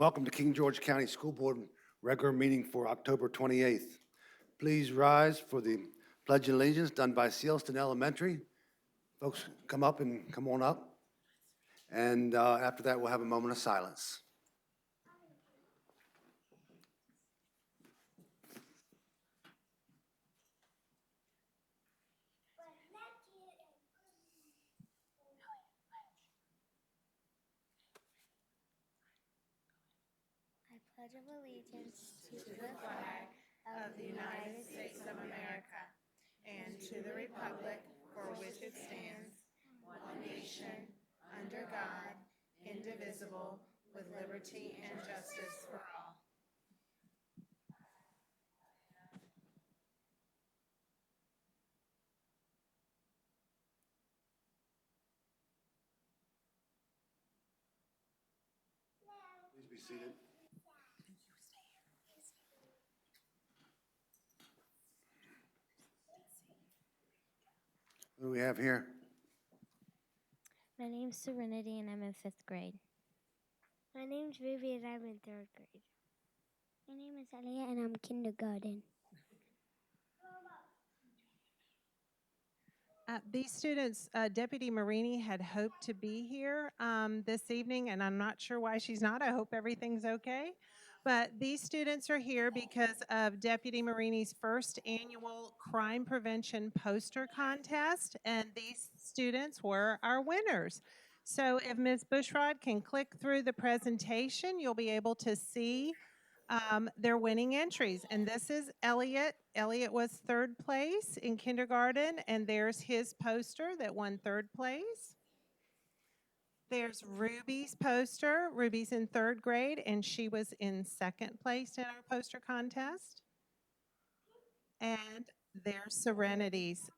Welcome to King George County School Board regular meeting for October 28th. Please rise for the Pledge of Allegiance done by Sealston Elementary. Folks, come up and come on up. And after that, we'll have a moment of silence. I pledge of allegiance to the flag of the United States of America and to the republic for which it stands, one nation, under God, indivisible, with liberty and justice for all. Please be seated. Who do we have here? My name's Serenity and I'm in 5th grade. My name's Ruby and I'm in 3rd grade. My name is Elliot and I'm kindergarten. These students, Deputy Marini had hoped to be here this evening, and I'm not sure why she's not. I hope everything's okay. But these students are here because of Deputy Marini's first annual crime prevention poster contest, and these students were our winners. So if Ms. Bushrod can click through the presentation, you'll be able to see their winning entries. And this is Elliot. Elliot was 3rd place in kindergarten, and there's his poster that won 3rd place. There's Ruby's poster. Ruby's in 3rd grade, and she was in 2nd place in our poster contest. And there's Serenity's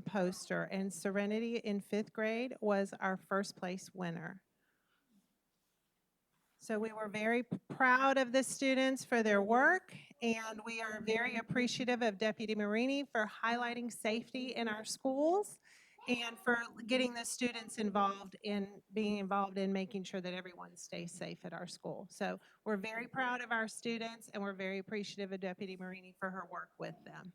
poster, and Serenity in 5th grade was our 1st place winner. So we were very proud of the students for their work, and we are very appreciative of Deputy Marini for highlighting safety in our schools and for getting the students involved in being involved in making sure that everyone stays safe at our school. So we're very proud of our students, and we're very appreciative of Deputy Marini for her work with them.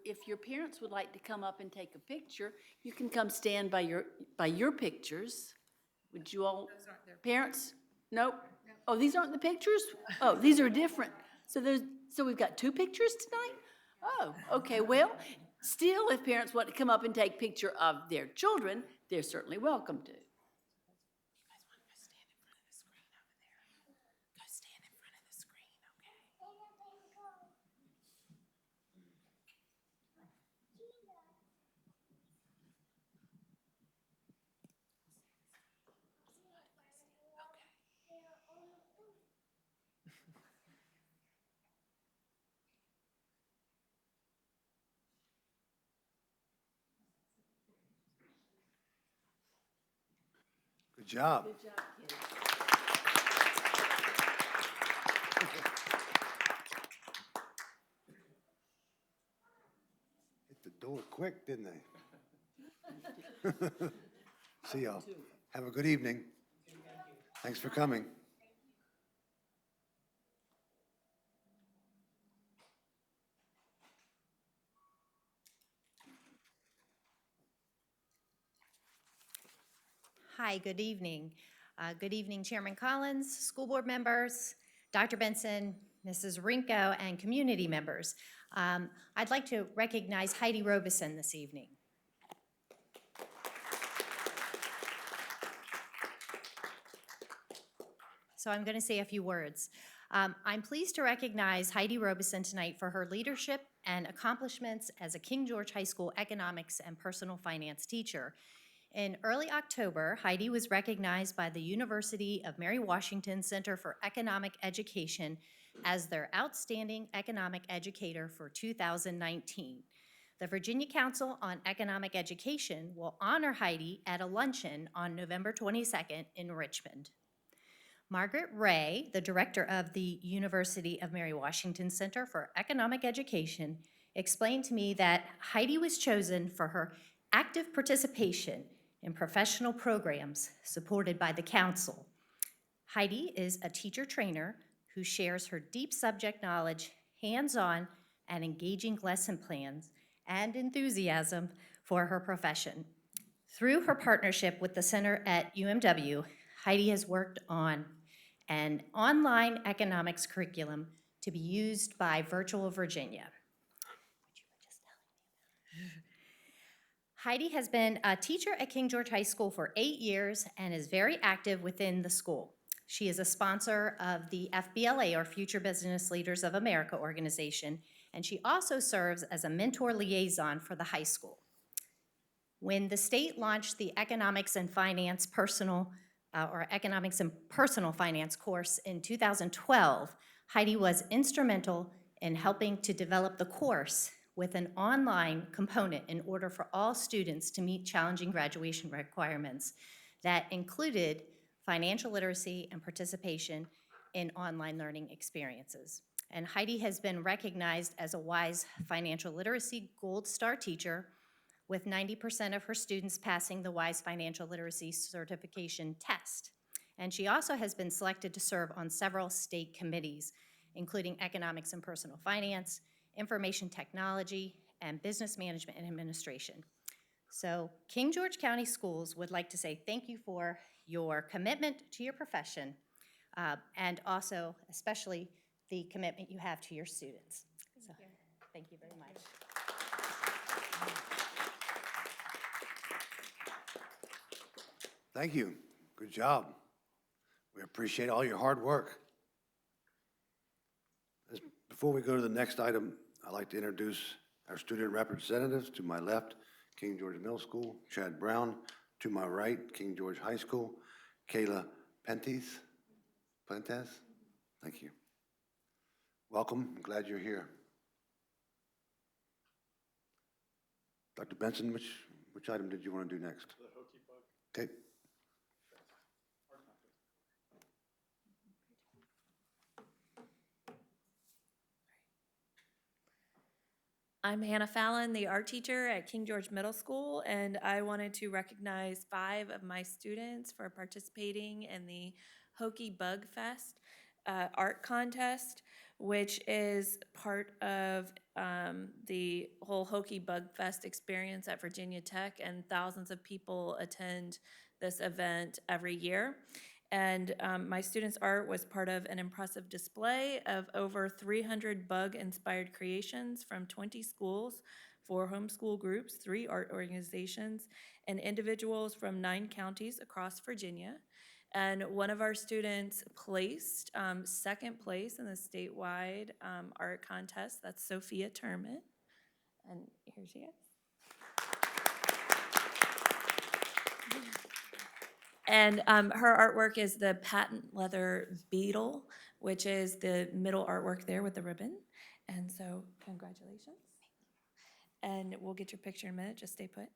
If your parents would like to come up and take a picture, you can come stand by your pictures. Would you all? Those aren't their parents? Nope. Oh, these aren't the pictures? Oh, these are different. So we've got 2 pictures tonight? Oh, okay. Well, still, if parents want to come up and take a picture of their children, they're certainly welcome to. Good job. Good job, kids. Hit the door quick, didn't they? See y'all. Have a good evening. Thanks for coming. Hi, good evening. Good evening, Chairman Collins, school board members, Dr. Benson, Mrs. Rinko, and community members. I'd like to recognize Heidi Robeson this evening. So I'm going to say a few words. I'm pleased to recognize Heidi Robeson tonight for her leadership and accomplishments as a King George High School economics and personal finance teacher. In early October, Heidi was recognized by the University of Mary Washington Center for Economic Education as their Outstanding Economic Educator for 2019. The Virginia Council on Economic Education will honor Heidi at a luncheon on November 22nd in Richmond. Margaret Ray, the director of the University of Mary Washington Center for Economic Education, explained to me that Heidi was chosen for her active participation in professional programs supported by the council. Heidi is a teacher trainer who shares her deep subject knowledge, hands-on, and engaging lesson plans and enthusiasm for her profession. Through her partnership with the Center at UMW, Heidi has worked on an online economics curriculum to be used by Virtual Virginia. Heidi has been a teacher at King George High School for 8 years and is very active within the school. She is a sponsor of the FBLA, or Future Business Leaders of America organization, and she also serves as a mentor liaison for the high school. When the state launched the Economics and Personal Finance course in 2012, Heidi was instrumental in helping to develop the course with an online component in order for all students to meet challenging graduation requirements that included financial literacy and participation in online learning experiences. And Heidi has been recognized as a WISE Financial Literacy Gold Star teacher, with 90% of her students passing the WISE Financial Literacy Certification test. And she also has been selected to serve on several state committees, including Economics and Personal Finance, Information Technology, and Business Management and Administration. So King George County Schools would like to say thank you for your commitment to your profession, and also especially the commitment you have to your students. So, thank you very much. Thank you. Good job. We appreciate all your hard work. Before we go to the next item, I'd like to introduce our student representatives. To my left, King George Middle School, Chad Brown. To my right, King George High School, Kayla Pentes. Thank you. Welcome. I'm glad you're here. Dr. Benson, which item did you want to do next? The Hokey Bug. Okay. I'm Hannah Fallon, the art teacher at King George Middle School, and I wanted to recognize 5 of my students for participating in the Hokey Bug Fest art contest, which is part of the whole Hokey Bug Fest experience at Virginia Tech, and thousands of people attend this event every year. And my students' art was part of an impressive display of over 300 bug-inspired creations from 20 schools, 4 homeschool groups, 3 art organizations, and individuals from 9 counties across Virginia. And one of our students placed second place in the statewide art contest. That's Sophia Turman. And here she is. And her artwork is the patent leather beetle, which is the middle artwork there with the ribbon. And so congratulations. And we'll get your picture in a minute, just stay put.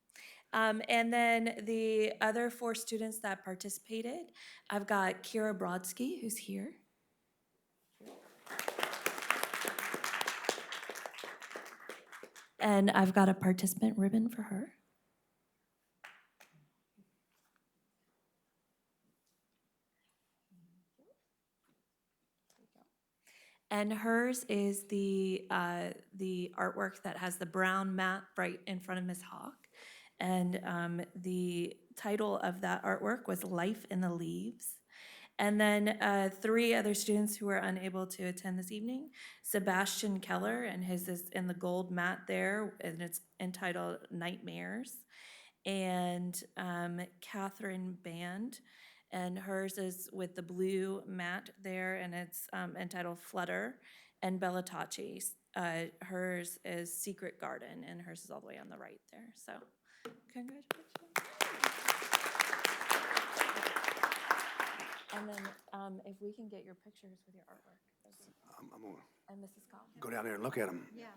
And then the other 4 students that participated, I've got Kira Brodsky, who's here. And I've got a participant ribbon for her. And hers is the artwork that has the brown mat right in front of Ms. Hawk. And the title of that artwork was Life in the Leaves. And then 3 other students who were unable to attend this evening, Sebastian Keller, and his is in the gold mat there, and it's entitled Nightmares. And Catherine Band, and hers is with the blue mat there, and it's entitled Flutter. And Bella Tachi's, hers is Secret Garden, and hers is all the way on the right there. So, congratulations. And then if we can get your pictures with your artwork. I'm going to And Mrs. Collins. go down there and look at them. Yeah.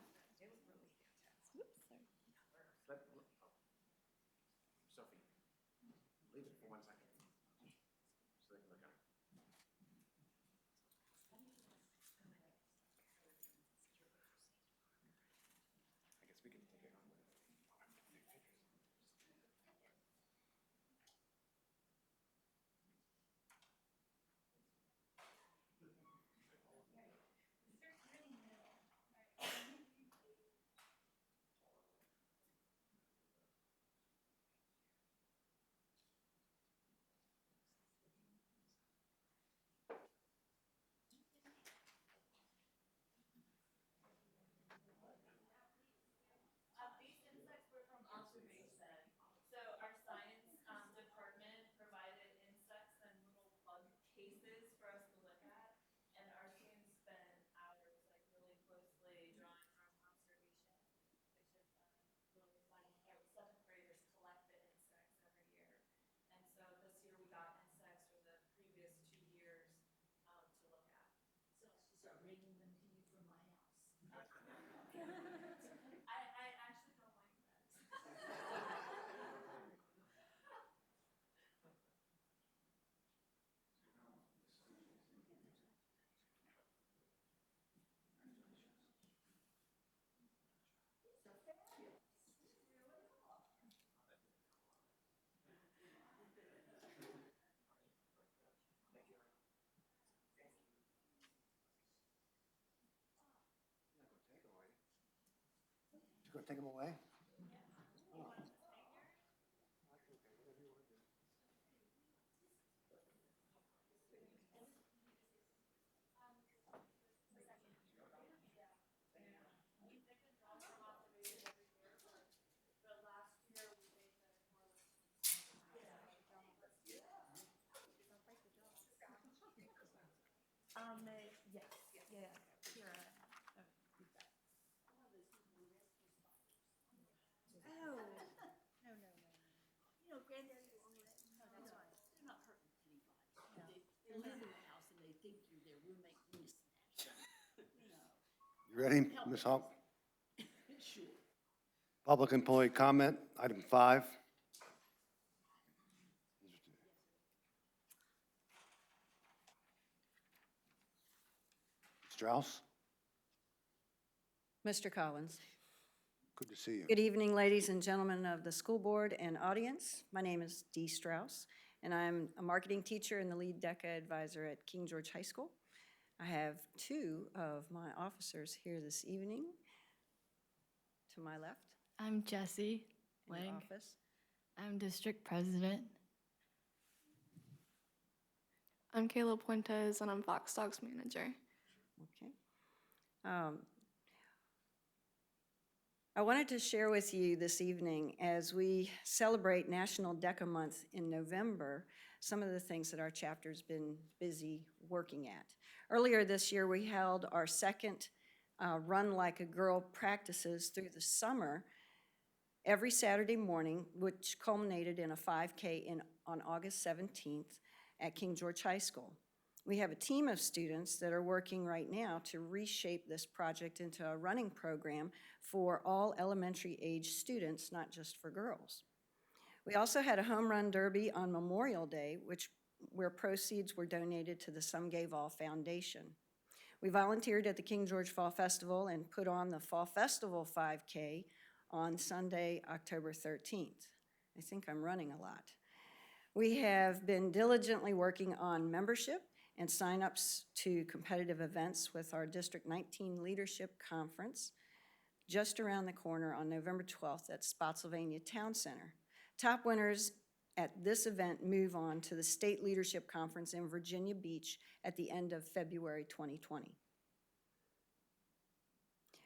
gonna take them away? They live in the house and they think you're their roommate when you snatch. You ready, Ms. Hawk? Sure. Public employee comment, item 5. Strauss, Mr. Collins. good to see you. Good evening, ladies and gentlemen of the school board and audience. My name is Dee Strauss, and I'm a marketing teacher and the lead DECA advisor at King George High School. I have 2 of my officers here this evening. To my left, I'm Jessie in the Lang. office. I'm district president. I'm Kayla Puentes, and I'm Fox Dogs manager. Okay. I wanted to share with you this evening, as we celebrate National DECA Month in November, some of the things that our chapter's been busy working at. Earlier this year, we held our second Run Like a Girl practices through the summer every Saturday morning, which culminated in a 5K on August 17th at King George High School. We have a team of students that are working right now to reshape this project into a running program for all elementary age students, not just for girls. We also had a home run derby on Memorial Day, where proceeds were donated to the Some Gave All Foundation. We volunteered at the King George Fall Festival and put on the Fall Festival 5K on Sunday, October 13th. I think I'm running a lot. We have been diligently working on membership and signups to competitive events with our District 19 Leadership Conference just around the corner on November 12th at Spotsylvania Town Center. Top winners at this event move on to the State Leadership Conference in Virginia Beach at the end of February 2020.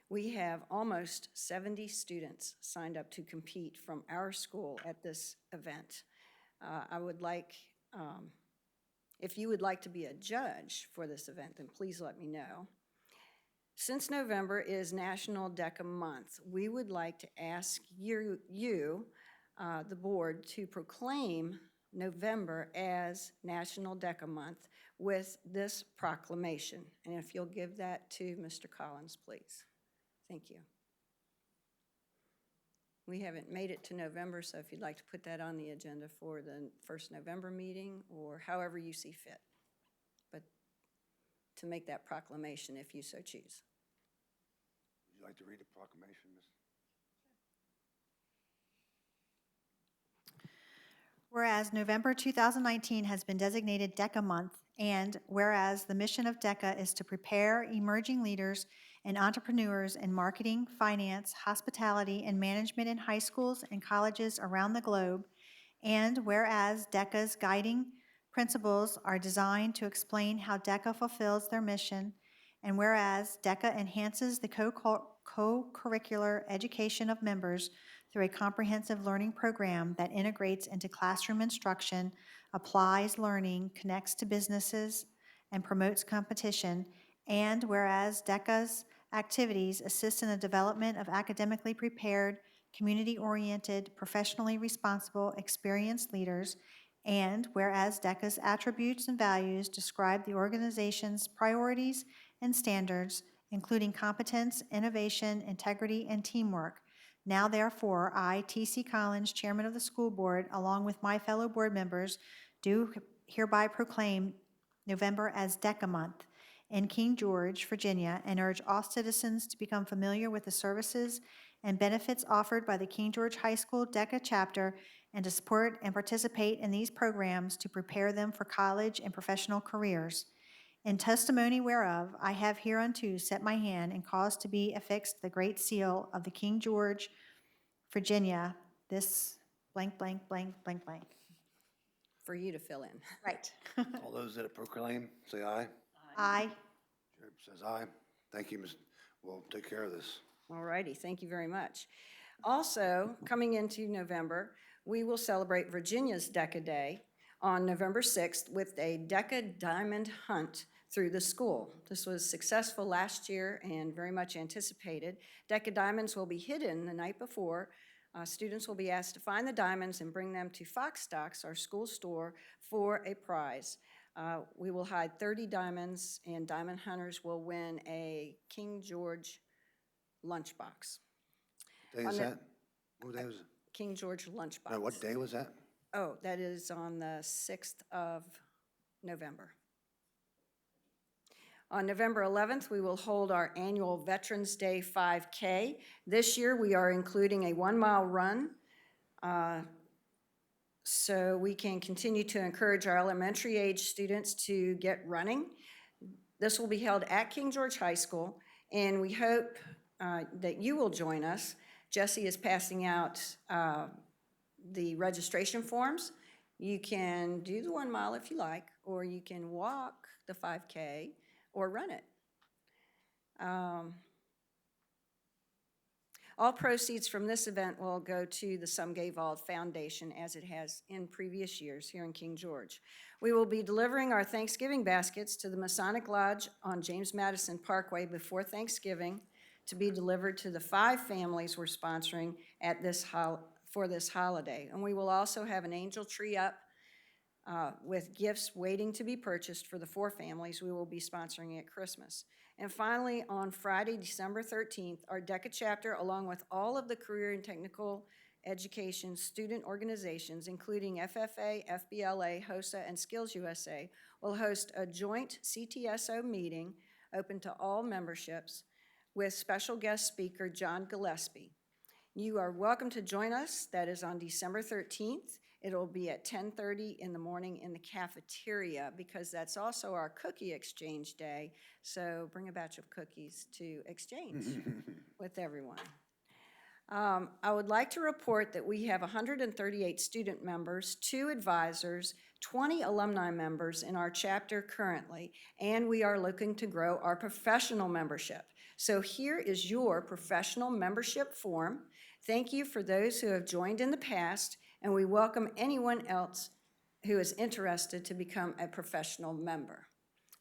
We have almost 70 students signed up to compete from our school at this event. I would like, if you would like to be a judge for this event, then please let me know. Since November is National DECA Month, we would like to ask you, the board, to proclaim November as National DECA Month with this proclamation. And if you'll give that to Mr. Collins, please. Thank you. We haven't made it to November, so if you'd like to put that on the agenda for the first November meeting, or however you see fit, but to make that proclamation if you so choose. Would you like to read the proclamation, Ms.? Whereas November 2019 has been designated DECA Month, and whereas the mission of DECA is to prepare emerging leaders and entrepreneurs in marketing, finance, hospitality, and management in high schools and colleges around the globe, and whereas DECA's guiding principles are designed to explain how DECA fulfills their mission, and whereas DECA enhances the co-curricular education of members through a comprehensive learning program that integrates into classroom instruction, applies learning, connects to businesses, and promotes competition, and whereas DECA's activities assist in the development of academically prepared, community-oriented, professionally responsible, experienced leaders, and whereas DECA's attributes and values describe the organization's priorities and standards, including competence, innovation, integrity, and teamwork. Now therefore, I, T.C. Collins, Chairman of the School Board, along with my fellow board members, do hereby proclaim November as DECA Month in King George, Virginia, and urge all citizens to become familiar with the services and benefits offered by the King George High School DECA chapter and to support and participate in these programs to prepare them for college and professional careers. In testimony whereof, I have hereunto set my hand and caused to be affixed the great seal of the King George, Virginia, this blank, blank, blank, blank, blank. For you to fill in. Right. All those that proclaim, say aye. I, Chair says aye. Thank you, Ms. We'll take care of this. All righty, thank you very much. Also, coming into November, we will celebrate Virginia's DECA Day on November 6th with a DECA Diamond Hunt through the school. This was successful last year and very much anticipated. DECA diamonds will be hidden the night before. Students will be asked to find the diamonds and bring them to Fox Stocks, our school store, for a prize. We will hide 30 diamonds, and diamond hunters will win a King George lunchbox. Day On is the- that? What day was it? King George lunchbox. No, what day was that? Oh, that is on the 6th of November. On November 11th, we will hold our annual Veterans Day 5K. This year, we are including a 1-mile run, so we can continue to encourage our elementary age students to get running. This will be held at King George High School, and we hope that you will join us. Jesse is passing out the registration forms. You can do the 1 mile if you like, or you can walk the 5K or run it. All proceeds from this event will go to the Sumgay-Vald Foundation, as it has in previous years here in King George. We will be delivering our Thanksgiving baskets to the Masonic Lodge on James Madison Parkway before Thanksgiving to be delivered to the 5 families we're sponsoring at for this holiday. And we will also have an angel tree up with gifts waiting to be purchased for the 4 families we will be sponsoring at Christmas. And finally, on Friday, December 13th, our DECA chapter, along with all of the career and technical education student organizations, including FFA, FBLA, HOSA, and Skills USA, will host a joint CTSO meeting open to all memberships with special guest speaker John Gillespie. You are welcome to join us. That is on December 13th. It'll be at 10:30 in the morning in the cafeteria, because that's also our cookie exchange day. So bring a batch of cookies to exchange with everyone. I would like to report that we have 138 student members, 2 advisors, 20 alumni members in our chapter currently, and we are looking to grow our professional membership. So here is your professional membership form. Thank you for those who have joined in the past, and we welcome anyone else who is interested to become a professional member.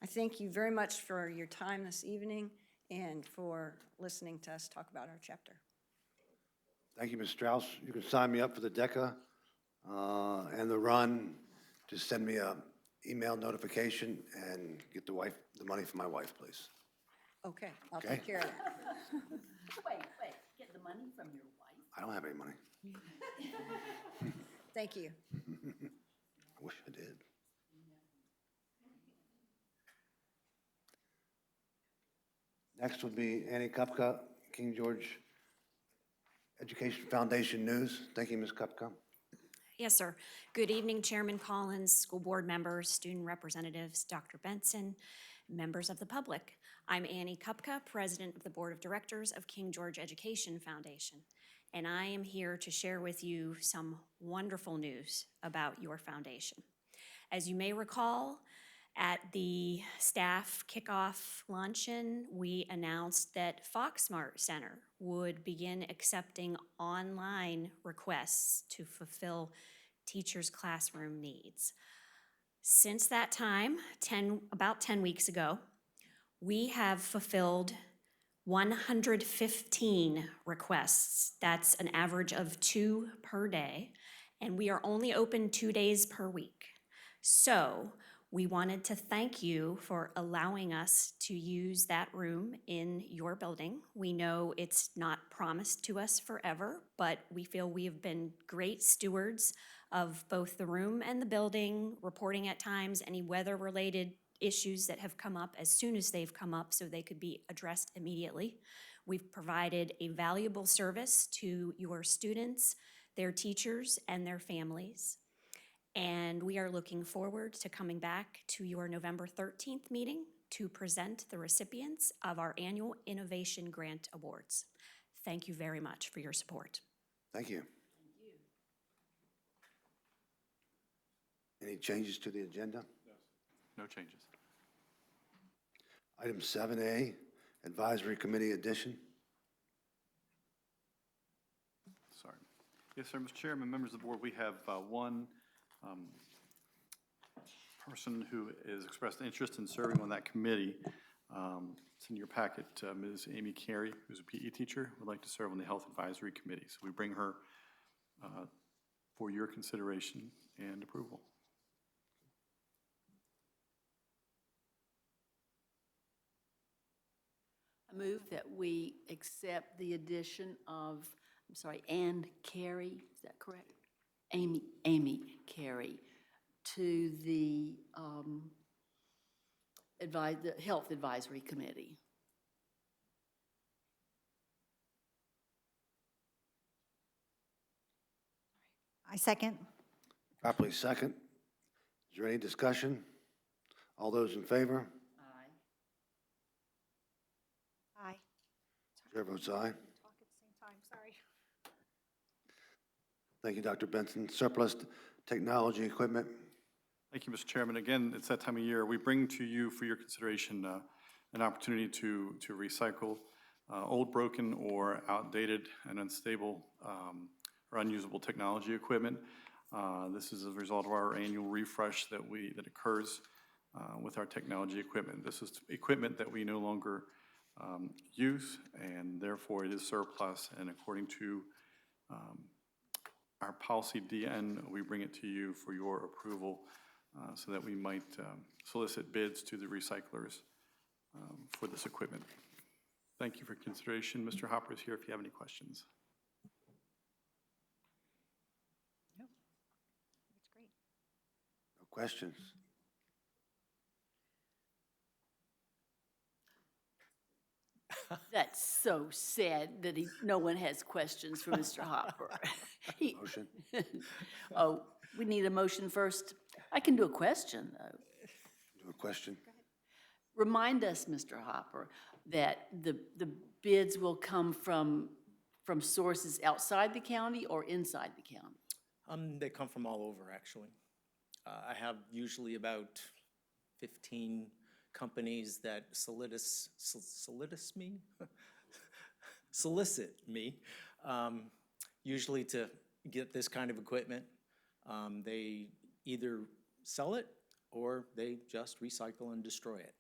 I thank you very much for your time this evening and for listening to us talk about our chapter. Thank you, Ms. Strauss. You can sign me up for the DECA and the run. Just send me a email notification and get the money for my wife, please. Okay, I'll Okay. take care of that. Wait, get the money from your wife? I don't have any money. Thank you. I wish I did. Next would be Annie Kupka, King George Education Foundation News. Thank you, Ms. Kupka. Yes, sir. Good evening, Chairman Collins, school board members, student representatives, Dr. Benson, members of the public. I'm Annie Kupka, President of the Board of Directors of King George Education Foundation, and I am here to share with you some wonderful news about your foundation. As you may recall, at the staff kickoff luncheon, we announced that FoxSmart Center would begin accepting online requests to fulfill teachers' classroom needs. Since that time, about 10 weeks ago, we have fulfilled 115 requests. That's an average of 2 per day, and we are only open 2 days per week. So we wanted to thank you for allowing us to use that room in your building. We know it's not promised to us forever, but we feel we have been great stewards of both the room and the building, reporting at times any weather-related issues that have come up as soon as they've come up so they could be addressed immediately. We've provided a valuable service to your students, their teachers, and their families. And we are looking forward to coming back to your November 13th meeting to present the recipients of our annual Innovation Grant Awards. Thank you very much for your support. Thank you. Any changes to the agenda? No changes. Item 7A, Advisory Committee addition. Sorry. Yes, sir, Mr. Chairman, members of the board, we have one person who has expressed interest in serving on that committee. It's in your packet, Ms. Amy Carey, who's a PE teacher, would like to serve on the Health Advisory Committee. So we bring her for your consideration and approval. I move that we accept the addition of, I'm sorry, Ann Carey, is that correct? Amy Carey to the the Health Advisory Committee. I second. Properly second. Is there any discussion? All those in favor? Aye. Aye. Chair votes aye. Talk at the same time, sorry. Thank you, Dr. Benson. Surplus technology equipment. Thank you, Mr. Chairman. Again, it's that time of year. We bring to you for your consideration an opportunity to recycle old, broken, or outdated and unstable or unusable technology equipment. This is a result of our annual refresh that occurs with our technology equipment. This is equipment that we no longer use, and therefore it is surplus. And according to our policy DN, we bring it to you for your approval so that we might solicit bids to the recyclers for this equipment. Thank you for consideration. Mr. Hopper is here if you have any questions. No, it's great. No questions. That's so sad that no one has questions for Mr. Hopper. Motion. Oh, we need a motion first. I can do a question, though. Do a question. Remind us, Mr. Hopper, that the bids will come from sources outside the county or inside the county? They come from all over, actually. I have usually about 15 companies that solicit me, usually to get this kind of equipment. They either sell it or they just recycle and destroy it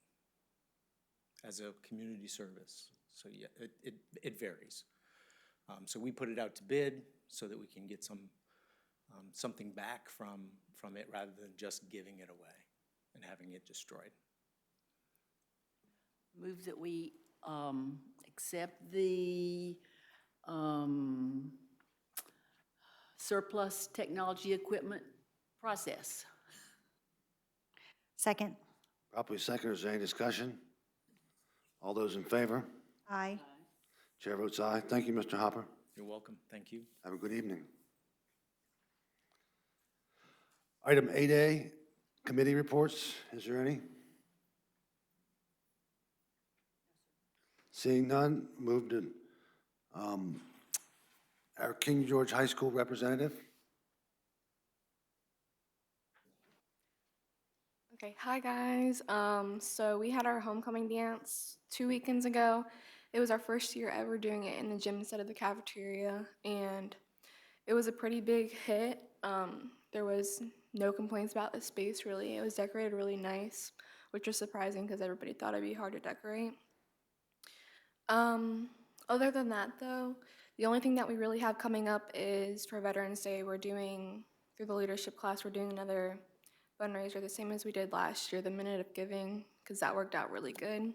as a community service. So yeah, it varies. So we put it out to bid so that we can get something back from it rather than just giving it away and having it destroyed. Move that we accept the surplus technology equipment process. Second. Properly second. Is there any discussion? All those in favor? Aye. Chair votes aye. Thank you, Mr. Hopper. You're welcome. Thank you. Have a good evening. Item 8A, committee reports. Is there any? Seeing none, move to our King George High School representative. Okay, hi guys. So we had our homecoming dance 2 weekends ago. It was our first year ever doing it in the gym instead of the cafeteria, and it was a pretty big hit. There was no complaints about the space really. It was decorated really nice, which was surprising because everybody thought it'd be hard to decorate. Other than that though, the only thing that we really have coming up is for Veterans Day, we're doing, through the leadership class, we're doing another fundraiser, the same as we did last year, the Minute of Giving, because that worked out really good.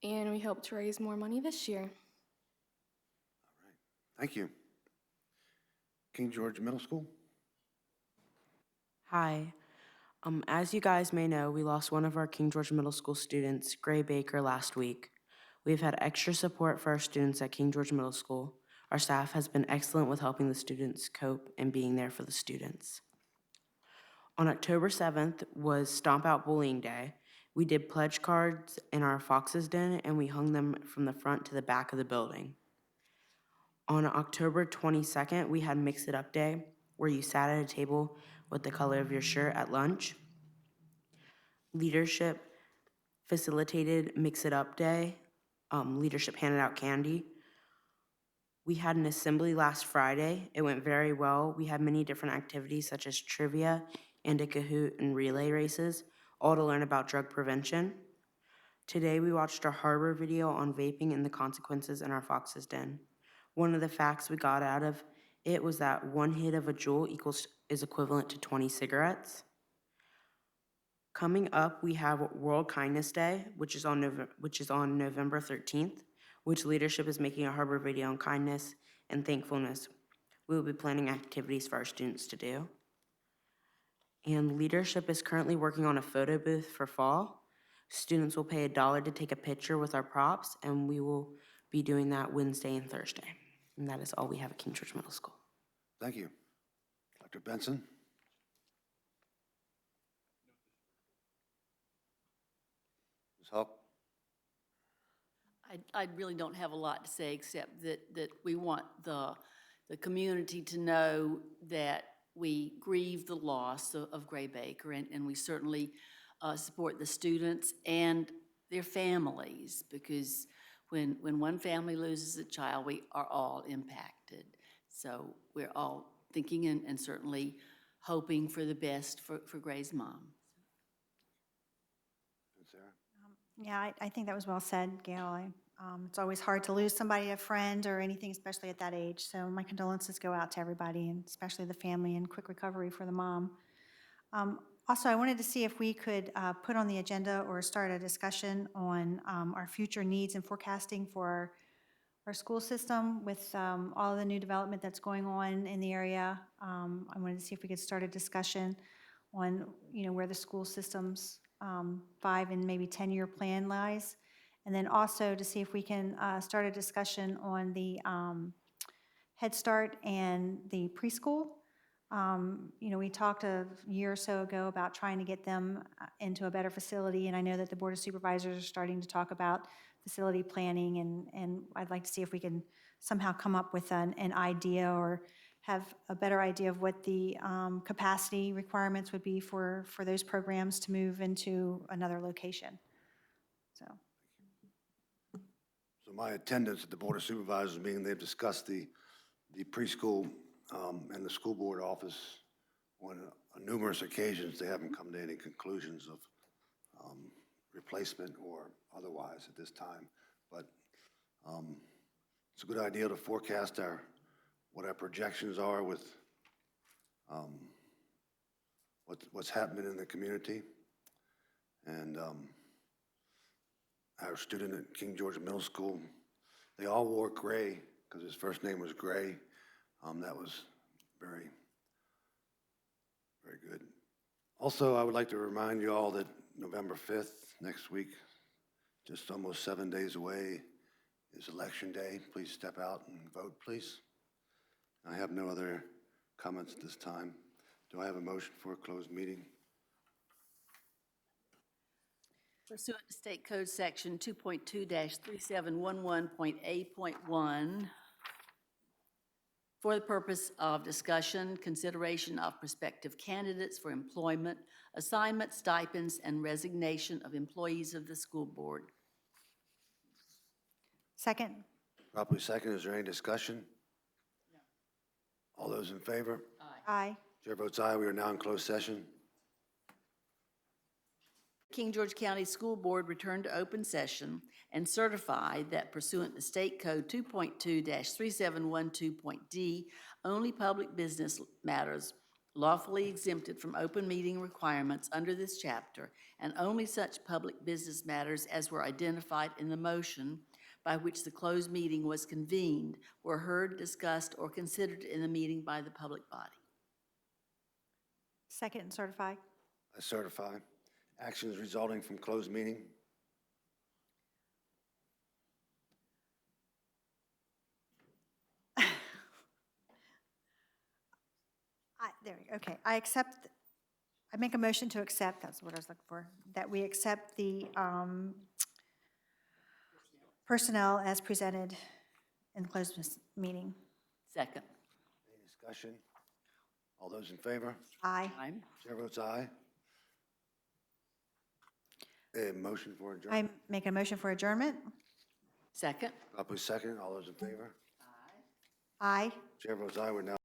And we hope to raise more money this year. All right. Thank you. King George Middle School. Hi. As you guys may know, we lost one of our King George Middle School students, Gray Baker, last week. We've had extra support for our students at King George Middle School. Our staff has been excellent with helping the students cope and being there for the students. On October 7th was Stomp Out Bullying Day. We did pledge cards in our Fox's Den, and we hung them from the front to the back of the building. On October 22nd, we had Mix It Up Day, where you sat at a table with the color of your shirt at lunch. Leadership facilitated Mix It Up Day. Leadership handed out candy. We had an assembly last Friday. It went very well. We had many different activities such as trivia and a Kahoot and relay races, all to learn about drug prevention. Today, we watched a Harbor video on vaping and the consequences in our Fox's Den. One of the facts we got out of it was that 1 hit of a Juul is equivalent to 20 cigarettes. Coming up, we have World Kindness Day, which is on November 13th, which leadership is making a Harbor video on kindness and thankfulness. We will be planning activities for our students to do. And leadership is currently working on a photo booth for fall. Students will pay $1 to take a picture with our props, and we will be doing that Wednesday and Thursday. And that is all we have at King George Middle School. Thank you. Dr. Benson? Ms. Hawk? I really don't have a lot to say, except that we want the community to know that we grieve the loss of Gray Baker, and we certainly support the students and their families, because when one family loses a child, we are all impacted. So we're all thinking and certainly hoping for the best for Gray's mom. Sarah? Yeah, I think that was well said, Gail. It's always hard to lose somebody, a friend or anything, especially at that age. So my condolences go out to everybody, and especially the family, and quick recovery for the mom. Also, I wanted to see if we could put on the agenda or start a discussion on our future needs and forecasting for our school system with all of the new development that's going on in the area. I wanted to see if we could start a discussion on, where the school system's 5 and maybe 10-year plan lies. And then also to see if we can start a discussion on the Head Start and the preschool. We talked a year or so ago about trying to get them into a better facility, and I know that the Board of Supervisors are starting to talk about facility planning, and I'd like to see if we can somehow come up with an idea or have a better idea of what the capacity requirements would be for those programs to move into another location. So my attendance at the Board of Supervisors meeting, they've discussed the preschool and the school board office on numerous occasions. They haven't come to any conclusions of replacement or otherwise at this time. But it's a good idea to forecast what our projections are with what's happening in the community. And our student at King George Middle School, they all wore gray because his first name was Gray. That was very, very good. Also, I would like to remind you all that November 5th, next week, just almost 7 days away, is Election Day. Please step out and vote, please. I have no other comments at this time. Do I have a motion for a closed meeting? Pursuant to State Code Section 2.2-3711.A.1, for the purpose of discussion, consideration of prospective candidates for employment, assignment, stipends, and resignation of employees of the school board. second. Properly second. Is there any discussion? No. All those in favor? Aye. Chair votes aye. We are now in closed session. King George County School Board returned to open session and certified that pursuant to State Code 2.2-3712.d, only public business matters lawfully exempted from open meeting requirements under this chapter, and only such public business matters as were identified in the motion by which the closed meeting was convened, were heard, discussed, or considered in the meeting by the public body. Second and certify. I certify. Actions resulting from closed meeting. There we go. Okay, I accept I make a motion to accept, that's what I was looking for, that we accept the personnel as presented in the closed meeting. Second. Any discussion? All those in favor? Aye. Chair votes aye. A motion for adjournment. I make a motion for adjournment. Second. Properly second. All those in favor? Aye. Chair votes aye. We're now